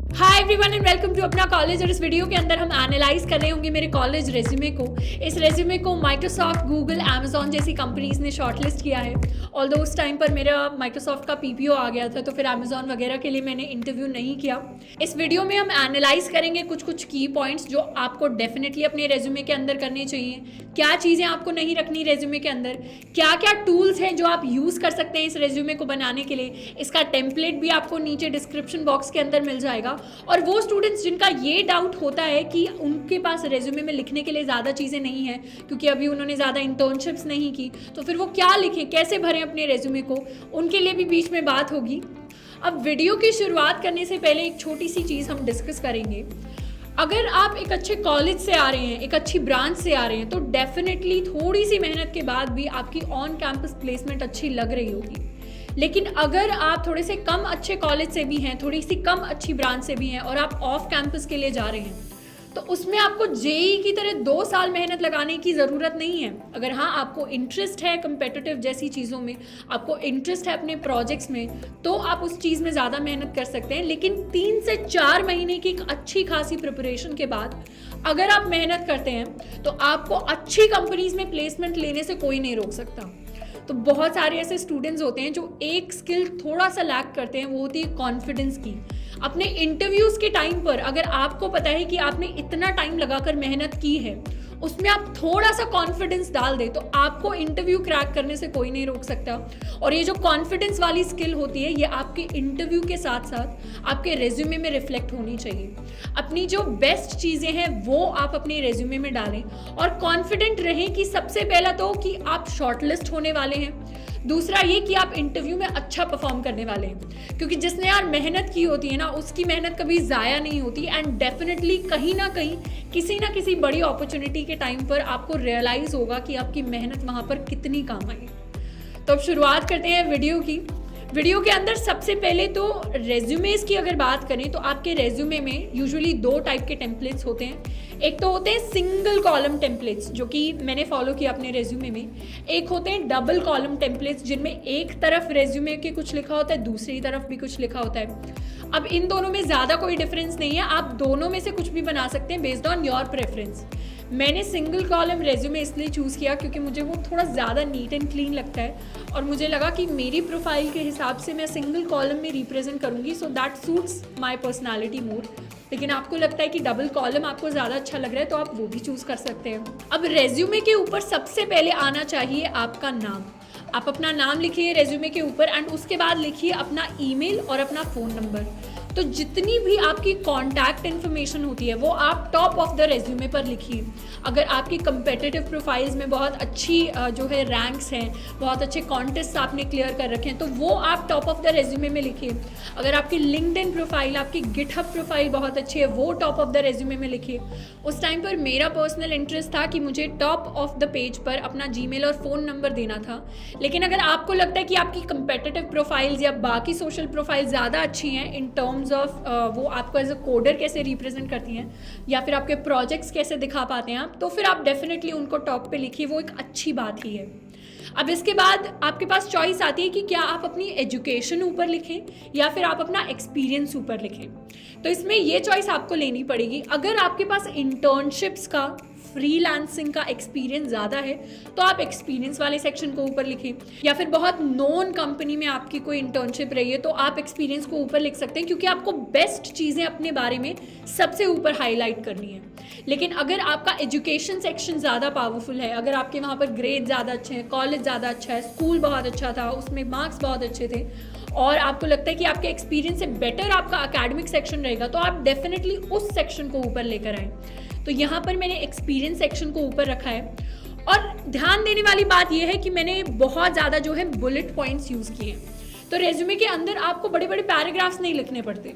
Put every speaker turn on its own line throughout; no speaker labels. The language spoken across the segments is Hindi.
Hi everyone and welcome to Apna college. और इस वीडियो के अंदर हम एनालाइज कर रहे होंगे मेरे कॉलेज रेज्यूमे को। इस रेज्यूमे को माइक्रोसॉफ्ट, गूगल, अमेजॉन जैसी कंपनीज ने शॉर्टलिस्ट किया है। ऑल्दो उस टाइम पर मेरा माइक्रोसॉफ्ट का पीपीओ आ गया था, तो फिर अमेजॉन वगैरह के लिए मैंने इंटरव्यू नहीं किया। इस वीडियो में हम एनालाइज करेंगे कुछ की पॉइंट्स जो आपको डेफिनेटली अपने रेज्यूमे के अंदर करने चाहिए, क्या चीज़ें आपको नहीं रखनी रेज्यूमे के अंदर, क्या क्या टूल्स हैं जो आप यूज़ कर सकते हैं इस रेज्यूमे को बनाने के लिए। इसका टेम्पलेट भी आपको नीचे डिस्क्रिप्शन बॉक्स के अंदर मिल जाएगा। और वो स्टूडेंट्स जिनका ये डाउट होता है कि उनके पास रेज्यूमे में लिखने के लिए ज़्यादा चीज़ें नहीं हैं क्योंकि अभी उन्होंने ज़्यादा इंटर्नशिप्स नहीं की, तो फिर वो क्या लिखें, कैसे भरें अपने रेज्यूमे को, उनके लिए भी बीच में बात होगी। अब वीडियो की शुरुआत करने से पहले एक छोटी सी चीज़ हम डिस्कस करेंगे। अगर आप एक अच्छे कॉलेज से आ रहे हैं, एक अच्छी ब्रांच से आ रहे हैं, तो डेफिनेटली थोड़ी सी मेहनत के बाद भी आपकी ऑन कैंपस प्लेसमेंट अच्छी लग रही होगी। लेकिन अगर आप थोड़े से कम अच्छे कॉलेज से भी हैं, थोड़ी सी कम अच्छी ब्रांच से भी हैं और आप ऑफ कैंपस के लिए जा रहे हैं, तो उसमें आपको जेई की तरह 2 साल मेहनत लगाने की ज़रूरत नहीं है। अगर हाँ आपको इंटरेस्ट है कम्पिटिटिव जैसी चीज़ों में, आपको इंटरेस्ट है अपने प्रोजेक्ट्स में, तो आप उस चीज़ में ज़्यादा मेहनत कर सकते हैं। लेकिन 3 से 4 महीने की एक अच्छी खासी प्रिपरेशन के बाद अगर आप मेहनत करते हैं तो आपको अच्छी कंपनीज में प्लेसमेंट लेने से कोई नहीं रोक सकता। तो बहुत सारे ऐसे स्टूडेंट्स होते हैं जो एक स्किल थोड़ा सा लैक करते हैं, वो होती है कॉन्फिडेंस की। अपने इंटरव्यूज़ के टाइम पर अगर आपको पता है कि आपने इतना टाइम लगाकर मेहनत की है, उसमें आप थोड़ा सा कॉन्फिडेंस डाल दें तो आपको इंटरव्यू क्रैक करने से कोई नहीं रोक सकता। और ये जो कॉन्फिडेंस वाली स्किल होती है, ये आपके इंटरव्यू के साथ साथ आपके रेज्यूमे में रिफ्लेक्ट होनी चाहिए। अपनी जो बेस्ट चीज़ें हैं वो आप अपने रेज्यूमे में डालें और कॉन्फिडेंट रहें कि सबसे पहला तो कि आप शॉर्टलिस्ट होने वाले हैं, दूसरा ये कि आप इंटरव्यू में अच्छा परफॉर्म करने वाले हैं। क्योंकि जिसने यार मेहनत की होती है ना, उसकी मेहनत कभी ज़ाया नहीं होती। एंड डेफिनेटली कहीं ना कहीं किसी ना किसी बड़ी अपॉर्चुनिटी के टाइम पर आपको रियलाइज़ होगा कि आपकी मेहनत वहाँ पर कितनी काम आई। तो अब शुरुआत करते हैं वीडियो के अंदर। सबसे पहले तो रेज्यूमेस की अगर बात करें तो आपके रेज्यूमे में यूजुअली 2 टाइप के टेम्पलेट्स होते हैं। एक तो होते हैं सिंगल कॉलम टेम्पलेट्स, जो कि मैंने फॉलो किया अपने रेज्यूमे में। एक होते हैं डबल कॉलम टेम्पलेट्स, जिनमें एक तरफ रेज्यूमे के कुछ लिखा होता है, दूसरी तरफ भी कुछ लिखा होता है। अब इन दोनों में ज़्यादा कोई डिफरेंस नहीं है, आप दोनों में से कुछ भी बना सकते हैं बेस्ड ऑन योर प्रेफरेंस। मैंने सिंगल कॉलम रेज्यूमे इसलिए चूज़ किया क्योंकि मुझे वो थोड़ा ज़्यादा नीट एंड क्लीन लगता है और मुझे लगा कि मेरी प्रोफाइल के हिसाब से मैं सिंगल कॉलम में रिप्रेजेंट करूँगी, so that suits my personality more. लेकिन आपको लगता है कि डबल कॉलम आपको ज़्यादा अच्छा लग रहा है तो आप वो भी चूज़ कर सकते हैं। अब रेज्यूमे के ऊपर सबसे पहले आना चाहिए आपका नाम। आप अपना नाम लिखिए रेज्यूमे के ऊपर एंड उसके बाद लिखिए अपना ईमेल और अपना फ़ोन नंबर। तो जितनी भी आपकी कॉन्टैक्ट इन्फॉर्मेशन होती है वो आप टॉप ऑफ द रेज्यूमे पर लिखिए। अगर आपकी कंपेटिटिव प्रोफाइल्स में बहुत अच्छी जो है रैंक्स हैं, बहुत अच्छे कॉन्टेस्ट आपने क्लियर कर रखे हैं, तो वो आप टॉप ऑफ द रेज्यूमे में लिखिए। अगर आपकी लिंक्डइन प्रोफाइल, आपकी गिटहब प्रोफाइल बहुत अच्छी है, वो टॉप ऑफ द रेज्यूमे में लिखिए। उस टाइम पर मेरा पर्सनल इंटरेस्ट था कि मुझे टॉप ऑफ द पेज पर अपना जीमेल और फ़ोन नंबर देना था। लेकिन अगर आपको लगता है कि आपकी कंपेटिटिव प्रोफाइल्स या बाकी सोशल प्रोफाइल ज़्यादा अच्छी हैं इन टर्म्स ऑफ वो आपको एज अ कोडर कैसे रिप्रेजेंट करती हैं या फिर आपके प्रोजेक्ट्स कैसे दिखा पाते हैं आप, तो फिर आप डेफिनेटली उनको टॉप पे लिखिए, वो एक अच्छी बात ही है। अब इसके बाद आपके पास चॉइस आती है कि क्या आप अपनी एजुकेशन ऊपर लिखें या फिर आप अपना एक्सपीरियंस ऊपर लिखें। तो इसमें ये चॉइस आपको लेनी पड़ेगी। अगर आपके पास इंटर्नशिप्स का, फ्रीलांसिंग का एक्सपीरियंस ज़्यादा है तो आप एक्सपीरियंस वाले सेक्शन को ऊपर लिखें, या फिर बहुत नोन कंपनी में आपकी कोई इंटर्नशिप रही है तो आप एक्सपीरियंस को ऊपर लिख सकते हैं, क्योंकि आपको बेस्ट चीज़ें अपने बारे में सबसे ऊपर हाईलाइट करनी है। लेकिन अगर आपका एजुकेशन सेक्शन ज़्यादा पावरफुल है, अगर आपके वहाँ पर ग्रेड ज़्यादा अच्छे हैं, कॉलेज ज़्यादा अच्छा है, स्कूल बहुत अच्छा था, उसमें मार्क्स बहुत अच्छे थे, और आपको लगता है कि आपके एक्सपीरियंस से बेटर आपका एकेडमिक सेक्शन रहेगा, तो आप डेफिनेटली उस सेक्शन को ऊपर लेकर आएँ। तो यहाँ पर मैंने एक्सपीरियंस सेक्शन को ऊपर रखा है। और ध्यान देने वाली बात यह है कि मैंने बहुत ज़्यादा जो है बुलेट पॉइंट्स यूज़ किए हैं। तो रेज्यूमे के अंदर आपको बड़े बड़े पैराग्राफ्स नहीं लिखने पड़ते,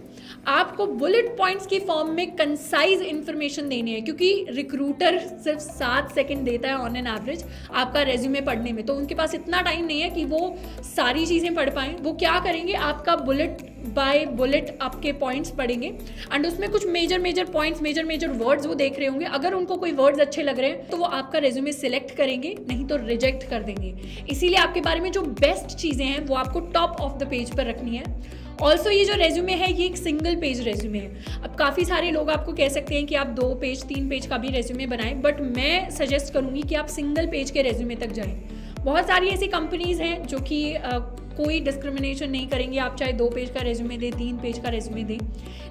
आपको बुलेट पॉइंट्स की फॉर्म में कंसाइज इन्फॉर्मेशन देनी है, क्योंकि रिक्रूटर सिर्फ 7 सेकंड देता है ऑन एन एवरेज आपका रेज्यूमे पढ़ने में, तो उनके पास इतना टाइम नहीं है कि वो सारी चीज़ें पढ़ पाएँ। वो क्या करेंगे, आपका बुलेट बाय बुलेट आपके पॉइंट्स पढ़ेंगे एंड उसमें कुछ मेजर पॉइंट्स, मेजर वर्ड्स वो देख रहे होंगे। अगर उनको कोई वर्ड्स अच्छे लग रहे हैं तो वो आपका रेज्यूमे सिलेक्ट करेंगे, नहीं तो रिजेक्ट कर देंगे। इसीलिए आपके बारे में जो बेस्ट चीज़ें हैं वो आपको टॉप ऑफ द पेज पर रखनी है। ऑल्सो ये जो रेज्यूमे है ये एक सिंगल पेज रेज्यूमे है। अब काफ़ी सारे लोग आपको कह सकते हैं कि आप 2 पेज 3 पेज का भी रेज्यूमे बनाएं, बट मैं सजेस्ट करूँगी कि आप सिंगल पेज के रेज्यूमे तक जाएं। बहुत सारी ऐसी कंपनीज़ हैं जो कि कोई डिस्क्रिमिनेशन नहीं करेंगे, आप चाहे 2 पेज का रेज्यूमे दें, 3 पेज का रेज्यूमे दें,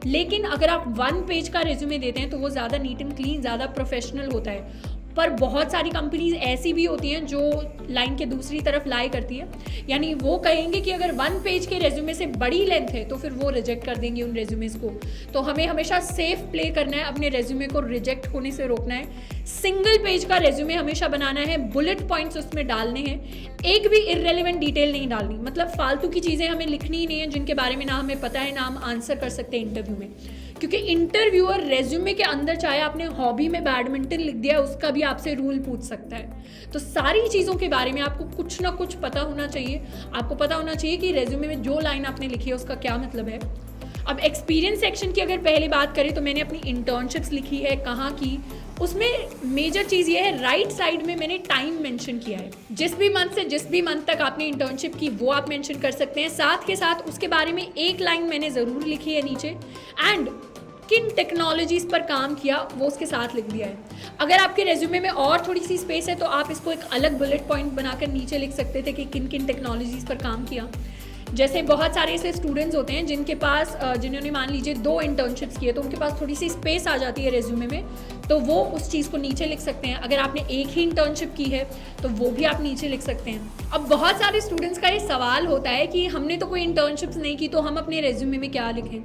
लेकिन अगर आप 1 पेज का रेज्यूमे देते हैं तो वो ज़्यादा नीट एंड क्लीन, ज़्यादा प्रोफेशनल होता है। पर बहुत सारी कंपनीज ऐसी भी होती हैं जो लाइन के दूसरी तरफ लाई करती है, यानी वो कहेंगे कि अगर 1 पेज के रेज्यूमे से बड़ी लेंथ है तो फिर वो रिजेक्ट कर देंगे उन रेज्यूमेस को। तो हमें हमेशा सेफ प्ले करना है, अपने रेज्यूमे को रिजेक्ट होने से रोकना है। सिंगल पेज का रेज्यूमे हमेशा बनाना है, बुलेट पॉइंट्स उसमें डालने हैं, एक भी इररेलेवेंट डिटेल नहीं डालनी, मतलब फालतू की चीज़ें हमें लिखनी ही नहीं है जिनके बारे में ना हमें पता है ना हम आंसर कर सकते हैं इंटरव्यू में। क्योंकि इंटरव्यूअर रेज्यूमे के अंदर चाहे आपने हॉबी में बैडमिंटन लिख दिया उसका भी आपसे रूल पूछ सकता है। तो सारी चीज़ों के बारे में आपको कुछ ना कुछ पता होना चाहिए। आपको पता होना चाहिए कि रेज्यूमे में जो लाइन आपने लिखी है उसका क्या मतलब है। अब एक्सपीरियंस सेक्शन की अगर पहले बात करें तो मैंने अपनी इंटर्नशिप्स लिखी है, कहाँ की, उसमें मेजर चीज़ ये है राइट साइड में मैंने टाइम मेंशन किया है। जिस भी मंथ से जिस भी मंथ तक आपने इंटर्नशिप की वो आप मेंशन कर सकते हैं। साथ के साथ उसके बारे में एक लाइन मैंने ज़रूर लिखी है नीचे, एंड किन टेक्नोलॉजीज़ पर काम किया वो उसके साथ लिख दिया है। अगर आपके रेज्यूमे में और थोड़ी सी स्पेस है तो आप इसको एक अलग बुलेट पॉइंट बनाकर नीचे लिख सकते थे कि किन किन टेक्नोलॉजीज़ पर काम किया। जैसे बहुत सारे ऐसे स्टूडेंट्स होते हैं जिनके पास जिन्होंने मान लीजिए 2 इंटर्नशिप्स किए तो उनके पास थोड़ी सी स्पेस आ जाती है रेज्यूमे में, तो वो उस चीज़ को नीचे लिख सकते हैं। अगर आपने एक ही इंटर्नशिप की है तो वो भी आप नीचे लिख सकते हैं। अब बहुत सारे स्टूडेंट्स का ये सवाल होता है कि हमने तो कोई इंटर्नशिप्स नहीं की तो हम अपने रेज्यूमे में क्या लिखें।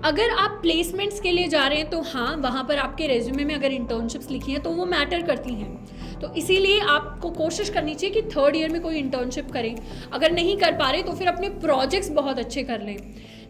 अगर आप प्लेसमेंट्स के लिए जा रहे हैं तो हाँ, वहाँ पर आपके रेज्यूमे में अगर इंटर्नशिप्स लिखी हैं तो वो मैटर करती हैं। तो इसीलिए आपको कोशिश करनी चाहिए कि 3rd ईयर में कोई इंटर्नशिप करें। अगर नहीं कर पा रहे तो फिर अपने प्रोजेक्ट्स बहुत अच्छे कर लें।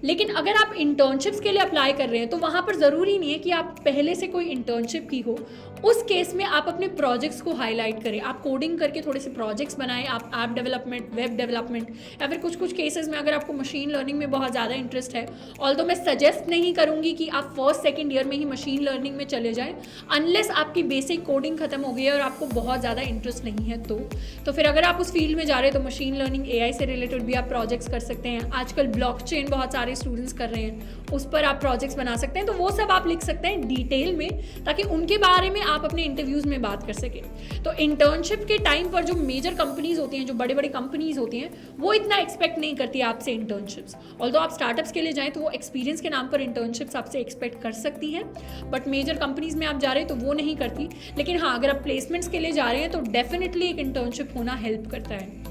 लेकिन अगर आप इंटर्नशिप्स के लिए अप्लाई कर रहे हैं तो वहाँ पर ज़रूरी नहीं है कि आप पहले से कोई इंटर्नशिप की हो। उस केस में आप अपने प्रोजेक्ट्स को हाईलाइट करें, आप कोडिंग करके थोड़े से प्रोजेक्ट्स बनाएं, आप ऐप डेवलपमेंट, वेब डेवलपमेंट, या फिर कुछ कुछ केसेस में अगर आपको मशीन लर्निंग में बहुत ज़्यादा इंटरेस्ट है। ऑल्दो मैं सजेस्ट नहीं करूँगी कि आप 1st 2nd ईयर में ही मशीन लर्निंग में चले जाएँ, अनलेस आपकी बेसिक कोडिंग खत्म हो गई है और आपको बहुत ज़्यादा इंटरेस्ट नहीं है तो फिर अगर आप उस फील्ड में जा रहे हैं तो मशीन लर्निंग, AI से रिलेटेड भी आप प्रोजेक्ट्स कर सकते हैं। आजकल ब्लॉकचेन बहुत सारे स्टूडेंट्स कर रहे हैं, उस पर आप प्रोजेक्ट्स बना सकते हैं। तो वो सब आप लिख सकते हैं डिटेल में, ताकि उनके बारे में आप अपने इंटरव्यूज़ में बात कर सकें। तो इंटर्नशिप के टाइम पर जो मेजर कंपनीज होती हैं, जो बड़े बड़े कंपनीज होती हैं, वो इतना एक्सपेक्ट नहीं करती आपसे इंटर्नशिप्स। ऑल्दो आप स्टार्टअप्स के लिए जाएँ तो वो एक्सपीरियंस के नाम पर इंटर्नशिप्स आपसे एक्सपेक्ट कर सकती हैं, बट मेजर कंपनीज में आप जा रहे हैं तो वो नहीं करती। लेकिन हाँ, अगर आप प्लेसमेंट्स के लिए जा रहे हैं तो डेफिनेटली एक इंटर्नशिप होना हेल्प करता है।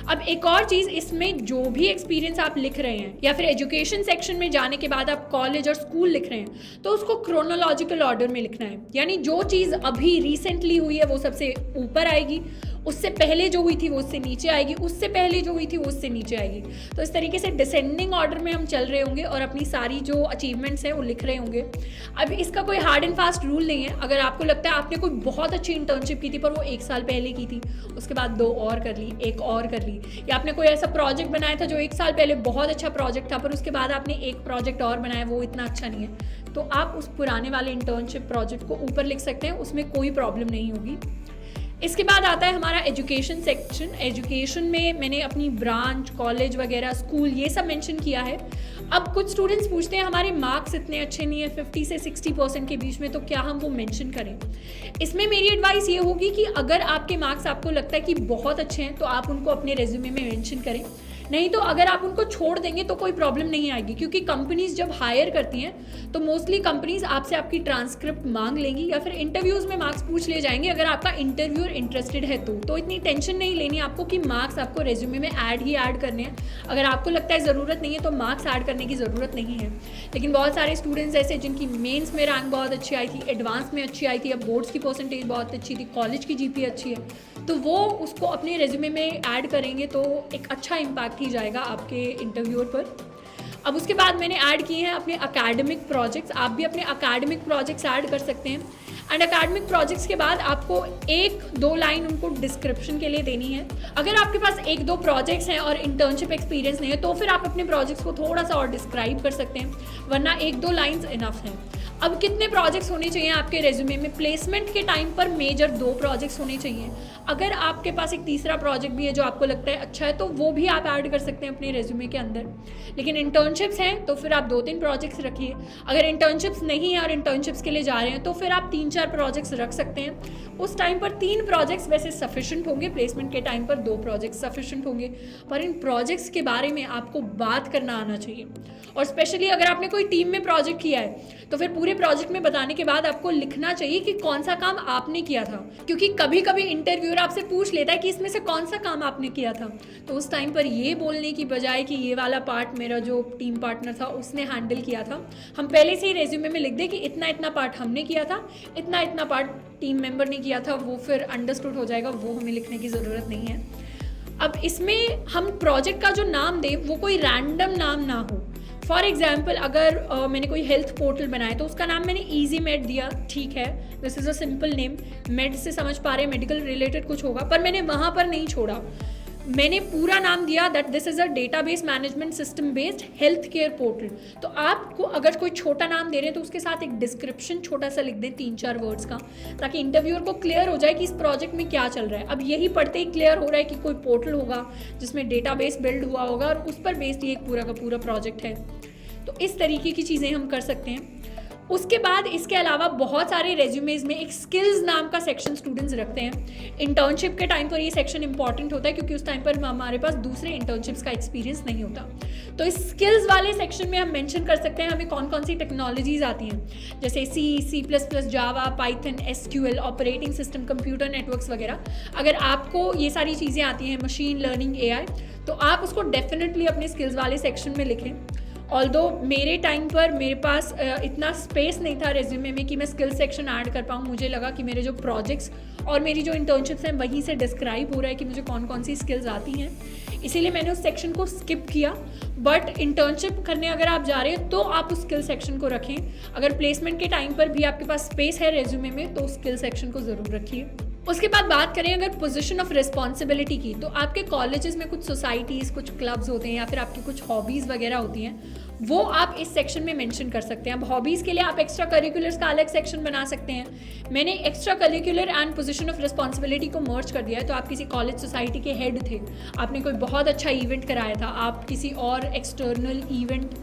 अब एक और चीज़, इसमें जो भी एक्सपीरियंस आप लिख रहे हैं या फिर एजुकेशन सेक्शन में जाने के बाद आप कॉलेज और स्कूल लिख रहे हैं तो उसको क्रोनोलॉजिकल ऑर्डर में लिखना है। यानी जो चीज़ अभी रिसेंटली हुई है वो सबसे ऊपर आएगी, उससे पहले जो हुई थी वो उससे नीचे आएगी, उससे पहले जो हुई थी वो उससे नीचे आएगी। तो इस तरीके से डिसेंडिंग ऑर्डर में हम चल रहे होंगे और अपनी सारी जो अचीवमेंट्स हैं वो लिख रहे होंगे। अब इसका कोई हार्ड एंड फास्ट रूल नहीं है। अगर आपको लगता है आपने कोई बहुत अच्छी इंटर्नशिप की थी पर वो 1 साल पहले की थी, उसके बाद 2 और कर ली, 1 और कर ली, या आपने कोई ऐसा प्रोजेक्ट बनाया था जो 1 साल पहले बहुत अच्छा प्रोजेक्ट था पर उसके बाद आपने एक प्रोजेक्ट और बनाया, वो इतना अच्छा नहीं है, तो आप उस पुराने वाले इंटर्नशिप प्रोजेक्ट को ऊपर लिख सकते हैं, उसमें कोई प्रॉब्लम नहीं होगी। इसके बाद आता है हमारा एजुकेशन सेक्शन। एजुकेशन में मैंने अपनी ब्रांच, कॉलेज वगैरह, स्कूल, ये सब मेंशन किया है। अब कुछ स्टूडेंट्स पूछते हैं हमारे मार्क्स इतने अच्छे नहीं है 50 से 60% के बीच में, तो क्या हम वो मेंशन करें? इसमें मेरी एडवाइस ये होगी कि अगर आपके मार्क्स आपको लगता है कि बहुत अच्छे हैं तो आप उनको अपने रेज्यूमे में मेंशन करें। नहीं तो अगर आप उनको छोड़ देंगे तो कोई प्रॉब्लम नहीं आएगी, क्योंकि कंपनीज जब हायर करती हैं तो मोस्टली कंपनीज आपसे आपकी ट्रांसक्रिप्ट मांग लेंगी या फिर इंटरव्यूज़ में मार्क्स पूछ लिए जाएंगे अगर आपका इंटरव्यूअर इंटरेस्टेड है तो इतनी टेंशन नहीं लेनी आपको कि मार्क्स आपको रेज्यूमे में ऐड करने हैं। अगर आपको लगता है ज़रूरत नहीं है तो मार्क्स ऐड करने की ज़रूरत नहीं है। लेकिन बहुत सारे स्टूडेंट्स ऐसे जिनकी मेंस में रैंक बहुत अच्छी आई थी, एडवांस में अच्छी आई थी, या बोर्ड्स की परसेंटेज बहुत अच्छी थी, कॉलेज की GPA अच्छी है, तो वो उसको अपने रेज्यूमे में ऐड करेंगे तो एक अच्छा इम्पैक्ट ही जाएगा आपके इंटरव्यूअर पर। अब उसके बाद मैंने ऐड किए हैं अपने अकेडमिक प्रोजेक्ट्स। आप भी अपने अकेडमिक प्रोजेक्ट्स ऐड कर सकते हैं। एंड अकेडमिक प्रोजेक्ट्स के बाद आपको 1-2 लाइन उनको डिस्क्रिप्शन के लिए देनी है। अगर आपके पास 1-2 प्रोजेक्ट्स हैं और इंटर्नशिप एक्सपीरियंस नहीं है तो फिर आप अपने प्रोजेक्ट्स को थोड़ा सा और डिस्क्राइब कर सकते हैं, वरना 1-2 लाइन्स इनफ हैं। अब कितने प्रोजेक्ट्स होने चाहिए आपके रेज्यूमे में? प्लेसमेंट के टाइम पर मेजर 2 प्रोजेक्ट्स होने चाहिए। अगर आपके पास एक तीसरा प्रोजेक्ट भी है जो आपको लगता है अच्छा है, तो वो भी आप ऐड कर सकते हैं अपने रेज्यूमे के अंदर। लेकिन इंटर्नशिप्स हैं तो फिर आप 2-3 प्रोजेक्ट्स रखिए। अगर इंटर्नशिप्स नहीं है और इंटर्नशिप्स के लिए जा रहे हैं तो फिर आप 3-4 प्रोजेक्ट्स रख सकते हैं। उस टाइम पर 3 प्रोजेक्ट्स वैसे सफिशेंट होंगे, प्लेसमेंट के टाइम पर 2 प्रोजेक्ट्स सफिशेंट होंगे। पर इन प्रोजेक्ट्स के बारे में आपको बात करना आना चाहिए, और स्पेशली अगर आपने कोई टीम में प्रोजेक्ट किया है तो फिर पूरे प्रोजेक्ट में बताने के बाद आपको लिखना चाहिए कि कौन सा काम आपने किया था, क्योंकि कभी कभी इंटरव्यूअर आपसे पूछ लेता है कि इसमें से कौन सा काम आपने किया था। तो उस टाइम पर ये बोलने की बजाय कि ये वाला पार्ट मेरा जो टीम पार्टनर था उसने हैंडल किया था, हम पहले से ही रेज्यूमे में लिख दें कि इतना इतना पार्ट हमने किया था, इतना इतना पार्ट टीम मेंबर ने किया था, वो फिर अंडरस्टूड हो जाएगा, वो हमें लिखने की ज़रूरत नहीं है। अब इसमें हम प्रोजेक्ट का जो नाम दें वो कोई रैंडम नाम ना हो। फॉर एग्जाम्पल, अगर मैंने कोई हेल्थ पोर्टल बनाया तो उसका नाम मैंने ईजी मेड दिया, ठीक है, this is a simple name, made से समझ पा रहे हैं मेडिकल रिलेटेड कुछ होगा, पर मैंने वहाँ पर नहीं छोड़ा, मैंने पूरा नाम दिया that this is a database management system based health care portal. तो आपको अगर कोई छोटा नाम दे रहे हैं तो उसके साथ एक डिस्क्रिप्शन छोटा सा लिख दें 3-4 वर्ड्स का, ताकि इंटरव्यूअर को क्लियर हो जाए कि इस प्रोजेक्ट में क्या चल रहा है। अब यही पढ़ते ही क्लियर हो रहा है कि कोई पोर्टल होगा जिसमें डेटाबेस बिल्ड हुआ होगा और उस पर बेस्ड ये एक पूरा का पूरा प्रोजेक्ट है। तो इस तरीके की चीज़ें हम कर सकते हैं। उसके बाद इसके अलावा बहुत सारे रेज्यूमेज में एक स्किल्स नाम का सेक्शन स्टूडेंट्स रखते हैं। इंटर्नशिप के टाइम पर ये सेक्शन इंपॉर्टेंट होता है क्योंकि उस टाइम पर हमारे पास दूसरे इंटर्नशिप्स का एक्सपीरियंस नहीं होता। तो इस स्किल्स वाले सेक्शन में हम मेंशन कर सकते हैं हमें कौन कौन सी टेक्नोलॉजीज आती हैं, जैसे C++, Java, Python, SQL, operating system, computer networks वगैरह। अगर आपको ये सारी चीज़ें आती हैं, मशीन लर्निंग, AI, तो आप उसको डेफिनेटली अपने स्किल्स वाले सेक्शन में लिखें। ऑल्दो मेरे टाइम पर मेरे पास इतना स्पेस नहीं था रेज्यूमे में कि मैं स्किल सेक्शन ऐड कर पाऊँ। मुझे लगा कि मेरे जो प्रोजेक्ट्स और मेरी जो इंटर्नशिप्स हैं वहीं से डिस्क्राइब हो रहा है कि मुझे कौन कौन सी स्किल्स आती हैं, इसीलिए मैंने उस सेक्शन को स्किप किया। बट इंटर्नशिप करने अगर आप जा रहे हैं तो आप उस स्किल सेक्शन को रखें। अगर प्लेसमेंट के टाइम पर भी आपके पास स्पेस है रेज्यूमे में तो उस स्किल सेक्शन को ज़रूर रखिए। उसके बाद बात करें अगर पोजीशन ऑफ रिस्पॉन्सिबिलिटी की, तो आपके कॉलेजेस में कुछ सोसाइटीज़, कुछ क्लब्स होते हैं या फिर आपकी कुछ हॉबीज़ वगैरह होती हैं, वो आप इस सेक्शन में मेंशन कर सकते हैं। अब हॉबीज़ के लिए आप एक्स्ट्रा करिकुलर्स का अलग सेक्शन बना सकते हैं। मैंने extra curricular and position of responsibility को मर्ज कर दिया है। तो आप किसी कॉलेज सोसाइटी के हेड थे, आपने कोई बहुत अच्छा इवेंट कराया था, आप किसी और एक्सटर्नल इवेंट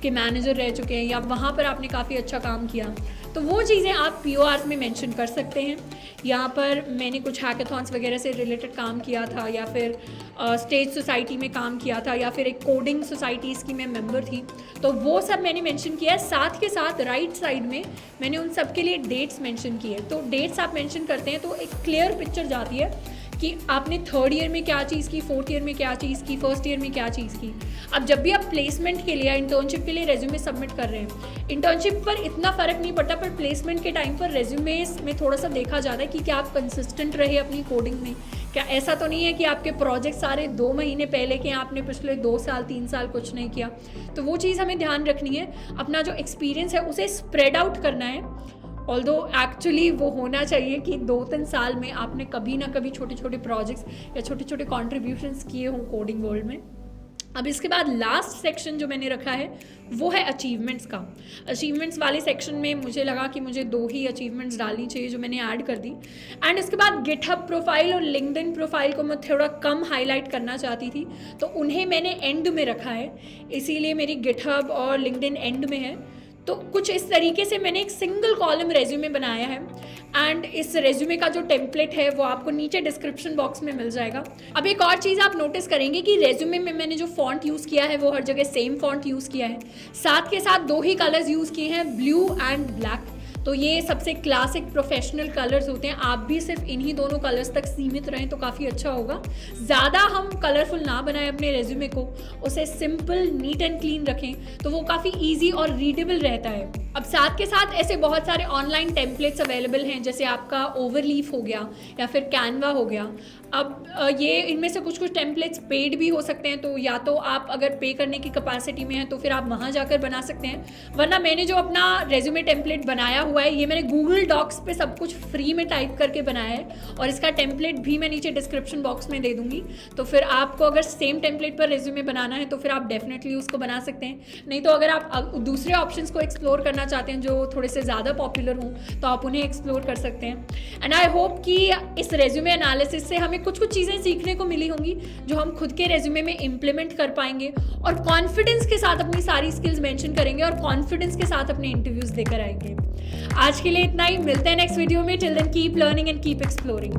के मैनेजर रह चुके हैं या वहाँ पर आपने काफ़ी अच्छा काम किया, तो वो चीज़ें आप PORs में मेंशन कर सकते हैं। यहाँ पर मैंने कुछ हैकाथॉन्स वगैरह से रिलेटेड काम किया था, या फिर स्टेज सोसाइटी में काम किया था, या फिर एक कोडिंग सोसाइटीज़ की मैं मेंबर थी, तो वो सब मैंने मेंशन किया है। साथ के साथ राइट साइड में मैंने उन सब के लिए डेट्स मेंशन किए। तो डेट्स आप मेंशन करते हैं तो एक क्लियर पिक्चर जाती है कि आपने 3rd ईयर में क्या चीज़ की, 4th ईयर में क्या चीज़ की, 1st ईयर में क्या चीज़ की। अब जब भी आप प्लेसमेंट के लिए या इंटर्नशिप के लिए रेज्यूमे सबमिट कर रहे हैं, इंटर्नशिप पर इतना फ़र्क नहीं पड़ता, पर प्लेसमेंट के टाइम पर रेज्यूमे में थोड़ा सा देखा जाता है कि क्या आप कंसिस्टेंट रहे अपनी कोडिंग में। क्या ऐसा तो नहीं है कि आपके प्रोजेक्ट सारे 2 महीने पहले के, आपने पिछले 2 साल 3 साल कुछ नहीं किया। तो वो चीज़ हमें ध्यान रखनी है। अपना जो एक्सपीरियंस है उसे स्प्रेड आउट करना है। ऑल्दो एक्चुअली वो होना चाहिए कि 2-3 साल में आपने कभी ना कभी छोटे छोटे प्रोजेक्ट्स या छोटे छोटे कॉन्ट्रीब्यूशंस किए हों कोडिंग वर्ल्ड में। अब इसके बाद लास्ट सेक्शन जो मैंने रखा है वो है अचीवमेंट्स का। अचीवमेंट्स वाले सेक्शन में मुझे लगा कि मुझे 2 ही अचीवमेंट्स डालनी चाहिए जो मैंने ऐड कर दी। एंड इसके बाद गिटहब प्रोफाइल और लिंक्डइन प्रोफाइल को मैं थोड़ा कम हाईलाइट करना चाहती थी, तो उन्हें मैंने एंड में रखा है, इसीलिए मेरी गिटहब और लिंक्डइन एंड में है। तो कुछ इस तरीके से मैंने एक सिंगल कॉलम रेज्यूमे बनाया है। एंड इस रेज्यूमे का जो टेम्पलेट है वो आपको नीचे डिस्क्रिप्शन बॉक्स में मिल जाएगा। अब एक और चीज़ आप नोटिस करेंगे कि रेज्यूमे में मैंने जो फॉन्ट यूज़ किया है वो हर जगह सेम फॉन्ट यूज़ किया है। साथ के साथ 2 ही कलर्स यूज़ किए हैं, ब्लू एंड ब्लैक। तो ये सबसे क्लासिक प्रोफेशनल कलर्स होते हैं। आप भी सिर्फ इन्हीं दोनों कलर्स तक सीमित रहें तो काफ़ी अच्छा होगा। ज़्यादा हम कलरफुल ना बनाएं अपने रेज्यूमे को, उसे सिंपल, नीट एंड क्लीन रखें तो वो काफ़ी इजी और रीडेबल रहता है। अब साथ के साथ ऐसे बहुत सारे ऑनलाइन टेम्पलेट्स अवेलेबल हैं, जैसे आपका ओवरलीफ हो गया या फिर कैनवा हो गया। अब ये इनमें से कुछ टेम्पलेट्स पेड भी हो सकते हैं, तो या तो आप अगर पे करने की कैपेसिटी में हैं तो फिर आप वहाँ जाकर बना सकते हैं, वरना मैंने जो अपना रेज्यूमे टेम्पलेट बनाया हुआ है ये मैंने गूगल डॉक्स पे सब कुछ फ्री में टाइप करके बनाया है, और इसका टेम्पलेट भी मैं नीचे डिस्क्रिप्शन बॉक्स में दे दूँगी। तो फिर आपको अगर सेम टेम्पलेट पर रेज्यूमे बनाना है तो फिर आप डेफिनेटली उसको बना सकते हैं। नहीं तो अगर आप दूसरे ऑप्शंस को एक्सप्लोर करना चाहते हैं जो थोड़े से ज़्यादा पॉपुलर हों, तो आप उन्हें एक्सप्लोर कर सकते हैं। एंड आई होप कि इस रेज्यूमे एनालिसिस से हमें कुछ कुछ चीज़ें सीखने को मिली होंगी जो हम खुद के रेज्यूमे में इम्प्लीमेंट कर पाएंगे और कॉन्फिडेंस के साथ अपनी सारी स्किल्स मेंशन करेंगे और कॉन्फिडेंस के साथ अपने इंटरव्यूज़ देकर आएंगे। आज के लिए इतना ही, मिलते हैं नेक्स्ट वीडियो में। Till then keep learning and keep exploring.